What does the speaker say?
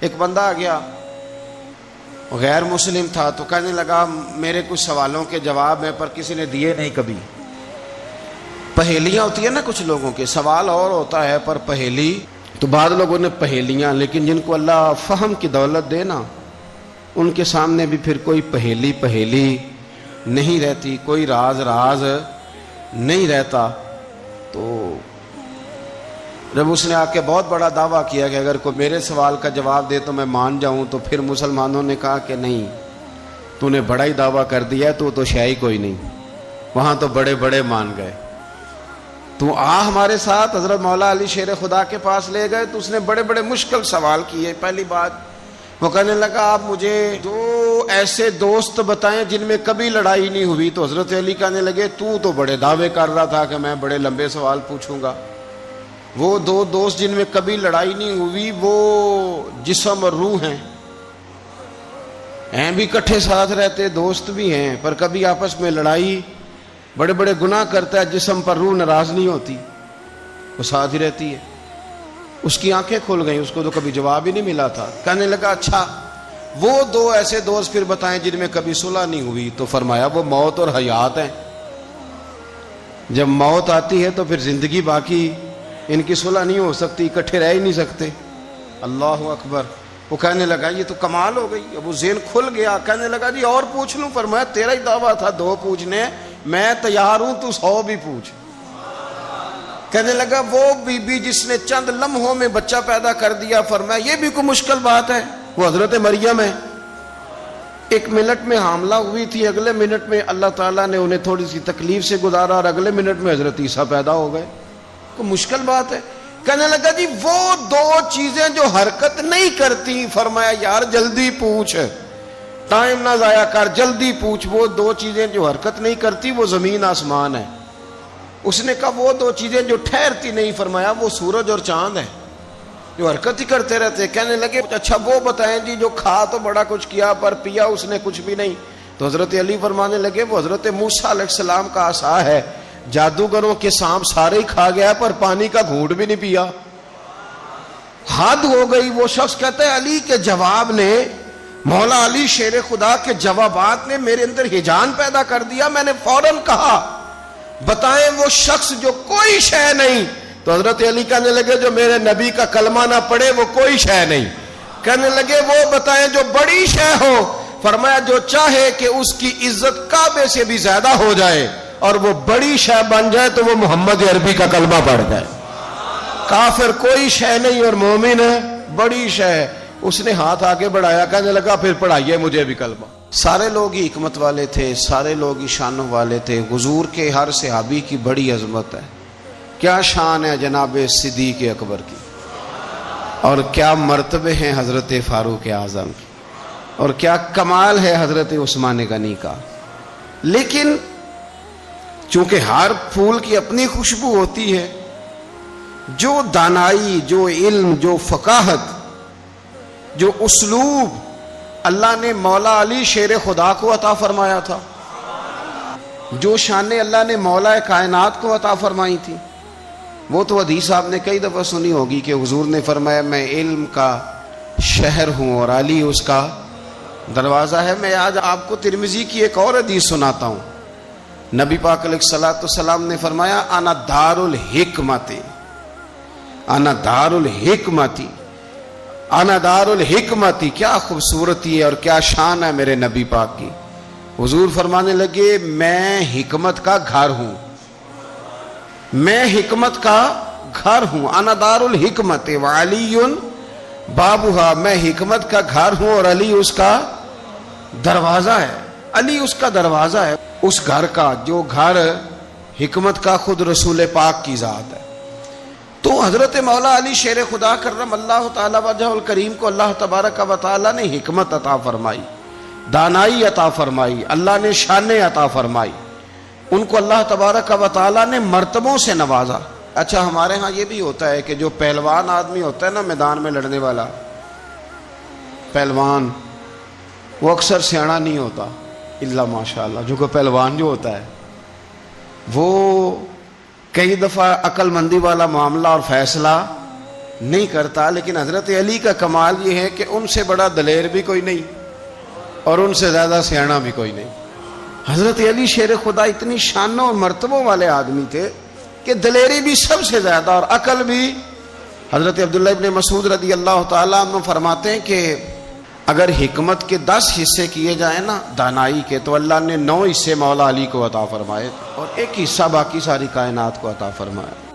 ایک بندہ آ گیا، غیر مسلم تھا، تو کہنے لگا میرے کچھ سوالوں کے جواب ہیں پر کسی نے دیے نہیں کبھی۔ پہیلیاں ہوتی ہیں نا کچھ لوگوں کے، سوال اور ہوتا ہے پر پہیلی تو بعض لوگوں نے پہیلیاں، لیکن جن کو اللہ فہم کی دولت دے نا ان کے سامنے بھی پھر کوئی پہیلی نہیں رہتی، کوئی راز نہیں رہتا۔ تو جب اس نے آ کے بہت بڑا دعویٰ کیا کہ اگر کوئی میرے سوال کا جواب دے تو میں مان جاؤں، تو پھر مسلمانوں نے کہا کہ نہیں، تو نے بڑا ہی دعویٰ کر دیا ہے، تو شے کوئی نہیں، وہاں تو بڑے مان گئے، تو ہمارے ساتھ۔ حضرت مولا علی شیر خدا کے پاس لے گئے تو اس نے بڑے مشکل سوال کیے۔ پہلی بات وہ کہنے لگا آپ مجھے 2 ایسے دوست بتائیں جن میں کبھی لڑائی نہیں ہوئی۔ تو حضرت علی کہنے لگے تو بڑے دعوے کر رہا تھا کہ میں بڑے لمبے سوال پوچھوں گا۔ وہ 2 دوست جن میں کبھی لڑائی نہیں ہوئی وہ جسم اور روح ہیں بھی اکٹھے ساتھ رہتے، دوست بھی ہیں، پر کبھی آپس میں لڑائی، بڑے گناہ کرتا ہے جسم پر، روح ناراض نہیں ہوتی، وہ ساتھ ہی رہتی ہے۔ اس کی آنکھیں کھل گئیں، اس کو تو کبھی جواب ہی نہیں ملا تھا۔ کہنے لگا اچھا وہ 2 ایسے دوست پھر بتائیں جن میں کبھی صلح نہیں ہوئی۔ تو فرمایا وہ موت اور حیات ہیں، جب موت آتی ہے تو پھر زندگی باقی، ان کی صلح نہیں ہو سکتی، اکٹھے رہ ہی نہیں سکتے۔ اللہ اکبر۔ وہ کہنے لگا یہ تو کمال ہو گئی، اب وہ ذہن کھل گیا۔ کہنے لگا جی اور پوچھ لوں؟ فرمایا تیرا ہی دعویٰ تھا 2 پوچھنے، میں تیار ہوں، تو 100 بھی پوچھ۔ کہنے لگا وہ بی بی جس نے چند لمحوں میں بچہ پیدا کر دیا، فرمایا یہ بھی کوئی مشکل بات ہے؟ وہ حضرت مریم ہے، 1 منٹ میں حاملہ ہوئی تھی، اگلے منٹ میں اللہ تعالیٰ نے انہیں تھوڑی سی تکلیف سے گزارا اور اگلے منٹ میں حضرت عیسیٰ پیدا ہو گئے، کوئی مشکل بات ہے؟ کہنے لگا جی وہ 2 چیزیں جو حرکت نہیں کرتی، فرمایا یار جلدی پوچھ، ٹائم نہ ضائع کر، جلدی پوچھ۔ وہ 2 چیزیں جو حرکت نہیں کرتی وہ زمین آسمان ہے۔ اس نے کہا وہ 2 چیزیں جو ٹھہرتی نہیں، فرمایا وہ سورج اور چاند ہے، جو حرکت ہی کرتے رہتے۔ کہنے لگے اچھا وہ بتائیں جی جو کھا تو بڑا کچھ کیا پر پیا اس نے کچھ بھی نہیں۔ تو حضرت علی فرمانے لگے وہ حضرت موسیٰ علیہ السلام کا عصا ہے، جادوگروں کے سانپ سارے ہی کھا گیا پر پانی کا گھونٹ بھی نہیں پیا۔ حد ہو گئی۔ وہ شخص کہتا ہے علی کے جواب نے، مولا علی شیر خدا کے جوابات نے میرے اندر ہیجان پیدا کر دیا۔ میں نے فوراً کہا بتائیں وہ شخص جو کوئی شے نہیں۔ تو حضرت علی کہنے لگے جو میرے نبی کا کلمہ نہ پڑھے وہ کوئی شے نہیں۔ کہنے لگے وہ بتائیں جو بڑی شے ہو۔ فرمایا جو چاہے کہ اس کی عزت کعبے سے بھی زیادہ ہو جائے اور وہ بڑی شے بن جائے تو وہ محمد عربی کا کلمہ پڑھ جائے۔ کافر کوئی شے نہیں اور مومن بڑی شے۔ اس نے ہاتھ آگے بڑھایا، کہنے لگا پھر پڑھائیے مجھے بھی کلمہ۔ سارے لوگ ہی حکمت والے تھے، سارے لوگ ہی شان والے تھے۔ حضور کے ہر صحابی کی بڑی عظمت ہے۔ کیا شان ہے جناب صدیق اکبر کی، اور کیا مرتبے ہیں حضرت فاروق اعظم کی، اور کیا کمال ہے حضرت عثمان غنی کا۔ لیکن چونکہ ہر پھول کی اپنی خوشبو ہوتی ہے، جو دانائی، جو علم، جو فقاہت، جو اسلوب اللہ نے مولا علی شیر خدا کو عطا فرمایا تھا، جو شانیں اللہ نے مولا کائنات کو عطا فرمائی تھی، وہ تو حدیث آپ نے کئی دفعہ سنی ہوگی کہ حضور نے فرمایا میں علم کا شہر ہوں اور علی اس کا دروازہ ہے۔ میں آج آپ کو ترمذی کی ایک اور حدیث سناتا ہوں۔ نبی پاک علیہ الصلوۃ والسلام نے فرمایا انا دار الحکمت، انا دار الحکمت، انا دار الحکمت۔ کیا خوبصورتی ہے اور کیا شان ہے میرے نبی پاک کی۔ حضور فرمانے لگے میں حکمت کا گھر ہوں، میں حکمت کا گھر ہوں۔ انا دار الحکمت وعلی بابھا، میں حکمت کا گھر ہوں اور علی اس کا دروازہ ہے۔ علی اس کا دروازہ ہے، اس گھر کا جو گھر حکمت کا خود رسول پاک کی ذات ہے۔ تو حضرت مولا علی شیر خدا کرم اللہ تعالی وجہ الکریم کو اللہ تبارک و تعالی نے حکمت عطا فرمائی، دانائی عطا فرمائی، اللہ نے شانیں عطا فرمائی، ان کو اللہ تبارک و تعالی نے مرتبوں سے نوازا۔ اچھا ہمارے ہاں یہ بھی ہوتا ہے کہ جو پہلوان آدمی ہوتا ہے نا میدان میں لڑنے والا پہلوان، وہ اکثر سیاڑا نہیں ہوتا الا ماشاءاللہ۔ جو کہ پہلوان جو ہوتا ہے وہ کئی دفعہ عقل مندی والا معاملہ اور فیصلہ نہیں کرتا، لیکن حضرت علی کا کمال یہ ہے کہ ان سے بڑا دلیر بھی کوئی نہیں اور ان سے زیادہ سیاںا بھی کوئی نہیں۔ حضرت علی شیر خدا اتنی شانوں اور مرتبوں والے آدمی تھے کہ دلیری بھی سب سے زیادہ اور عقل بھی۔ حضرت عبداللہ ابن مسعود رضی اللہ تعالیٰ عنہ فرماتے ہیں کہ اگر حکمت کے 10 حصے کیے جائیں نا دانائی کے، تو اللہ نے 9 حصے مولا علی کو عطا فرمائے اور ایک حصہ باقی ساری کائنات کو عطا فرمایا۔